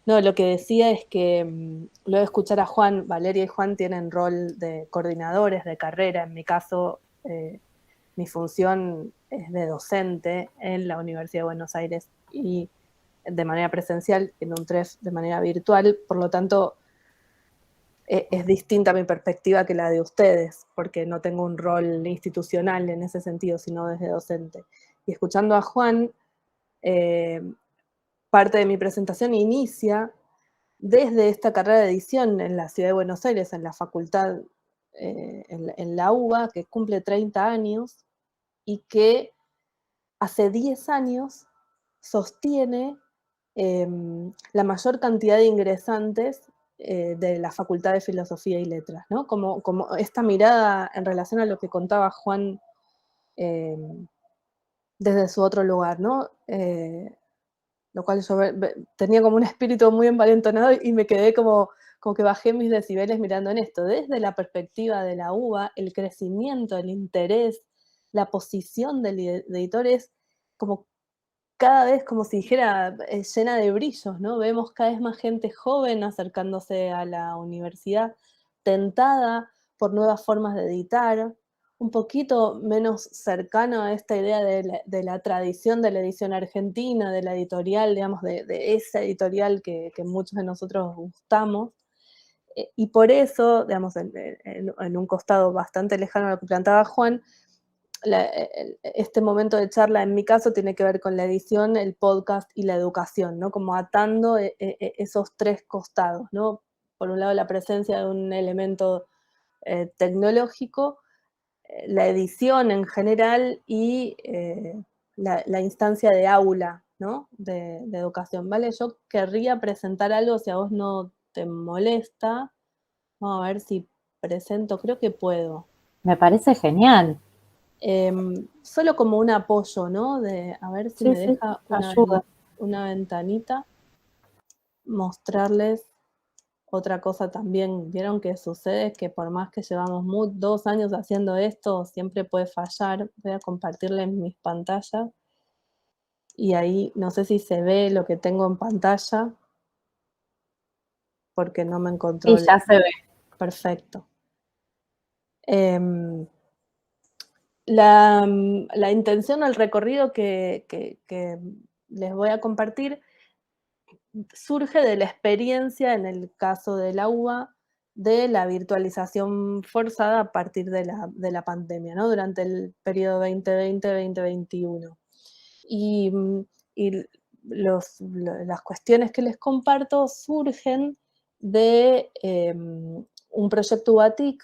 No, lo que decía es que luego de escuchar a Juan, Valeria y Juan tienen rol de coordinadores de carrera. En mi caso, mi función es de docente en la Universidad de Buenos Aires y de manera presencial, en un TREF de manera virtual. Por lo tanto, es distinta mi perspectiva que la de ustedes, porque no tengo un rol institucional en ese sentido, sino desde docente. Y escuchando a Juan, eh, parte de mi presentación inicia desde esta carrera de edición en la Ciudad de Buenos Aires, en la facultad, en la UBA, que cumple 30 años y que hace 10 años sostiene la mayor cantidad de ingresantes de la Facultad de Filosofía y Letras, ¿no? Como esta mirada en relación a lo que contaba Juan eh, desde su otro lugar, ¿no? Lo cual yo tenía como un espíritu muy envalentonado y me quedé como que bajé mis decibeles mirando en esto. Desde la perspectiva de la UBA, el crecimiento, el interés, la posición del editor es como cada vez, como si dijera, llena de brillos, ¿no? Vemos cada vez más gente joven acercándose a la universidad, tentada por nuevas formas de editar, un poquito menos cercano a esta idea de la tradición de la edición argentina, de la editorial, digamos, de esa editorial que muchos de nosotros gustamos. Y por eso, digamos, en un costado bastante lejano a lo que planteaba Juan, este momento de charla en mi caso tiene que ver con la edición, el podcast y la educación, ¿no? Como atando esos tres costados, ¿no? Por un lado la presencia de un elemento tecnológico, la edición en general y la instancia de aula, ¿no? De educación, ¿vale? Yo querría presentar algo, si a vos no te molesta, vamos a ver si presento, creo que puedo. Me parece genial. Solo como un apoyo, ¿no? A ver si Sí, me sí, deja ayuda. una ventanita, mostrarles otra cosa también. Vieron que sucede que por más que llevamos 2 años haciendo esto, siempre puede fallar. Voy a compartirles mis pantallas y ahí no sé si se ve lo que tengo en pantalla porque no me encontró Sí, ya se ve. perfecto. Eh, la intención del recorrido que les voy a compartir surge de la experiencia, en el caso de la UBA, de la virtualización forzada a partir de la pandemia, ¿no? Durante el periodo 2020-2021. Y, y las cuestiones que les comparto surgen de un proyecto UBATIC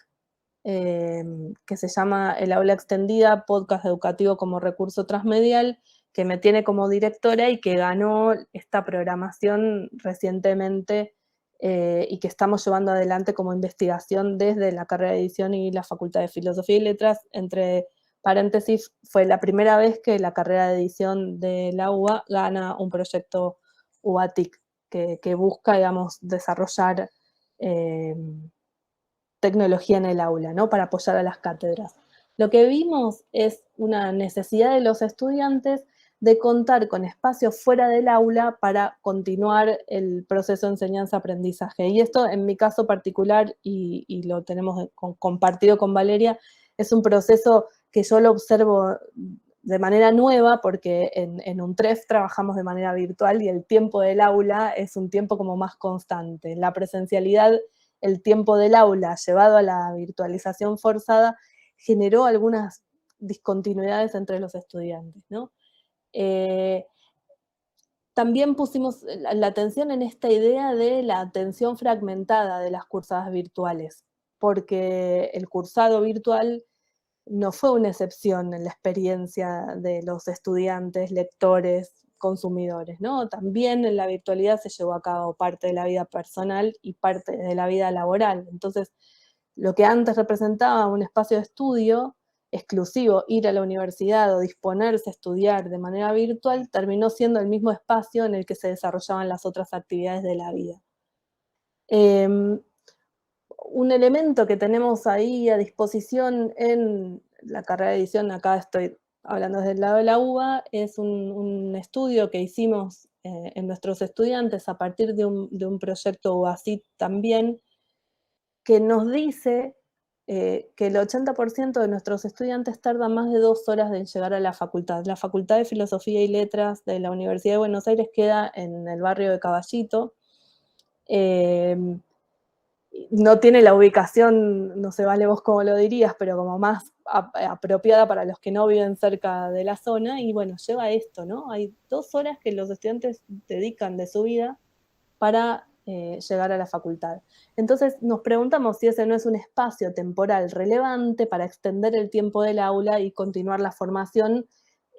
que se llama El Aula Extendida, Podcast Educativo como Recurso Transmedial, que me tiene como directora y que ganó esta programación recientemente y que estamos llevando adelante como investigación desde la carrera de edición y la Facultad de Filosofía y Letras. Entre paréntesis, fue la primera vez que la carrera de edición de la UBA gana un proyecto UBATIC que busca, digamos, desarrollar tecnología en el aula, ¿no? Para apoyar a las cátedras. Lo que vimos es una necesidad de los estudiantes de contar con espacios fuera del aula para continuar el proceso de enseñanza-aprendizaje. Y esto, en mi caso particular, y lo tenemos compartido con Valeria, es un proceso que yo lo observo de manera nueva, porque en un TREF trabajamos de manera virtual y el tiempo del aula es un tiempo como más constante. La presencialidad, el tiempo del aula llevado a la virtualización forzada generó algunas discontinuidades entre los estudiantes, ¿no? Eh, También pusimos la atención en esta idea de la atención fragmentada de las cursadas virtuales, porque el cursado virtual no fue una excepción en la experiencia de los estudiantes, lectores, consumidores, ¿no? También en la virtualidad se llevó a cabo parte de la vida personal y parte de la vida laboral. Entonces, lo que antes representaba un espacio de estudio exclusivo, ir a la universidad o disponerse a estudiar de manera virtual, terminó siendo el mismo espacio en el que se desarrollaban las otras actividades de la vida. Un elemento que tenemos ahí a disposición en la carrera de edición, acá estoy hablando desde el lado de la UBA, es un estudio que hicimos en nuestros estudiantes a partir de un proyecto UASIT también, que nos dice que el 80% de nuestros estudiantes tarda más de 2 horas en llegar a la facultad. La Facultad de Filosofía y Letras de la Universidad de Buenos Aires queda en el barrio de Caballito. No tiene la ubicación, no sé, Vale, vos cómo lo dirías, pero como más apropiada para los que no viven cerca de la zona, y bueno, lleva esto, ¿no? Hay 2 horas que los estudiantes dedican de su vida para llegar a la facultad. Entonces nos preguntamos si ese no es un espacio temporal relevante para extender el tiempo del aula y continuar la formación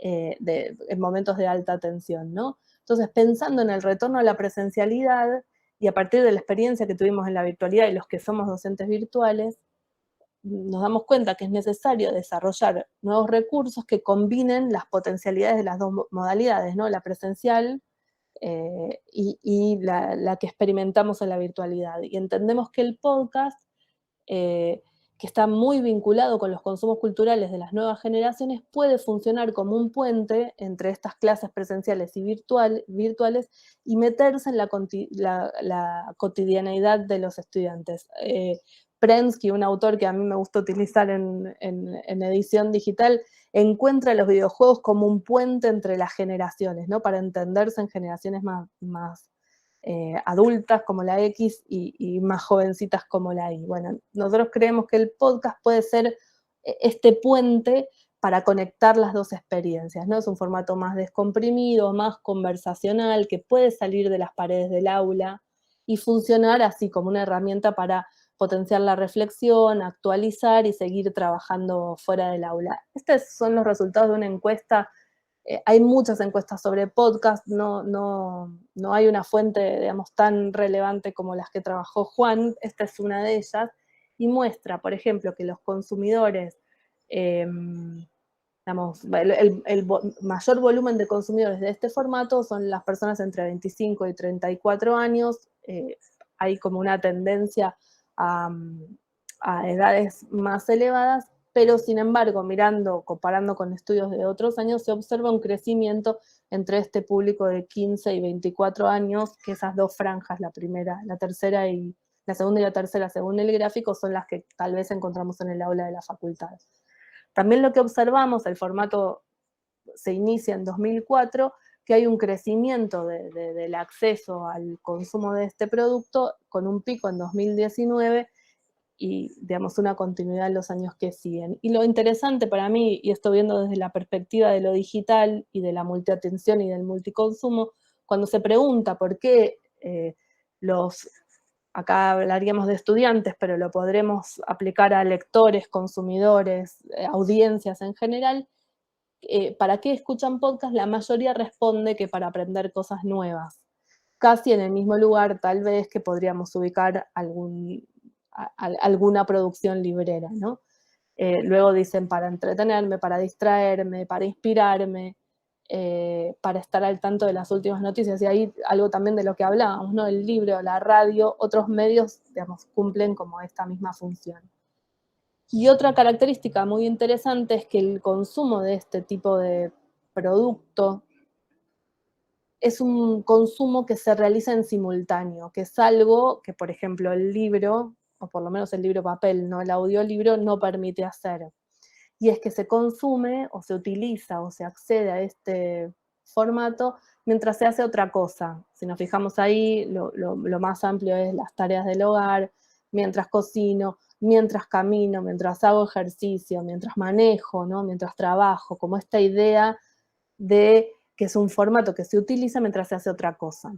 en momentos de alta tensión, ¿no? Entonces, pensando en el retorno a la presencialidad y a partir de la experiencia que tuvimos en la virtualidad y los que somos docentes virtuales, nos damos cuenta que es necesario desarrollar nuevos recursos que combinen las potencialidades de las dos modalidades, ¿no? La presencial y la que experimentamos en la virtualidad. Y entendemos que el podcast, que está muy vinculado con los consumos culturales de las nuevas generaciones, puede funcionar como un puente entre estas clases presenciales y virtuales y meterse en la cotidianeidad de los estudiantes. Prensky, un autor que a mí me gusta utilizar en edición digital, encuentra los videojuegos como un puente entre las generaciones, ¿no? Para entenderse en generaciones más adultas como la X y más jovencitas como la Y. Bueno, nosotros creemos que el podcast puede ser este puente para conectar las dos experiencias, ¿no? Es un formato más descomprimido, más conversacional, que puede salir de las paredes del aula y funcionar así como una herramienta para potenciar la reflexión, actualizar y seguir trabajando fuera del aula. Estos son los resultados de una encuesta. Hay muchas encuestas sobre podcast, no hay una fuente, digamos, tan relevante como las que trabajó Juan, esta es una de ellas, y muestra, por ejemplo, que los consumidores, digamos, el mayor volumen de consumidores de este formato son las personas entre 25 y 34 años, hay como una tendencia a edades más elevadas, pero sin embargo, comparando con estudios de otros años, se observa un crecimiento entre este público de 15 y 24 años, que esas dos franjas, la segunda y la tercera, según el gráfico, son las que tal vez encontramos en el aula de la facultad. También lo que observamos, el formato se inicia en 2004, que hay un crecimiento del acceso al consumo de este producto con un pico en 2019 y, digamos, una continuidad en los años que siguen. Y lo interesante para mí, y esto viendo desde la perspectiva de lo digital y de la multiatención y del multiconsumo, cuando se pregunta por qué acá hablaríamos de estudiantes, pero lo podremos aplicar a lectores, consumidores, audiencias en general, ¿para qué escuchan podcast? La mayoría responde que para aprender cosas nuevas. Casi en el mismo lugar, tal vez, que podríamos ubicar alguna producción librera, ¿no? Luego dicen para entretenerme, para distraerme, para inspirarme, para estar al tanto de las últimas noticias. Y ahí algo también de lo que hablábamos, ¿no? El libro, la radio, otros medios, digamos, cumplen como esta misma función. Y otra característica muy interesante es que el consumo de este tipo de producto es un consumo que se realiza en simultáneo, que es algo que, por ejemplo, el libro, o por lo menos el libro papel, ¿no? El audiolibro no permite hacer. Y es que se consume o se utiliza o se accede a este formato mientras se hace otra cosa. Si nos fijamos ahí, lo más amplio es las tareas del hogar, mientras cocino, mientras camino, mientras hago ejercicio, mientras manejo, ¿no? Mientras trabajo, como esta idea de que es un formato que se utiliza mientras se hace otra cosa.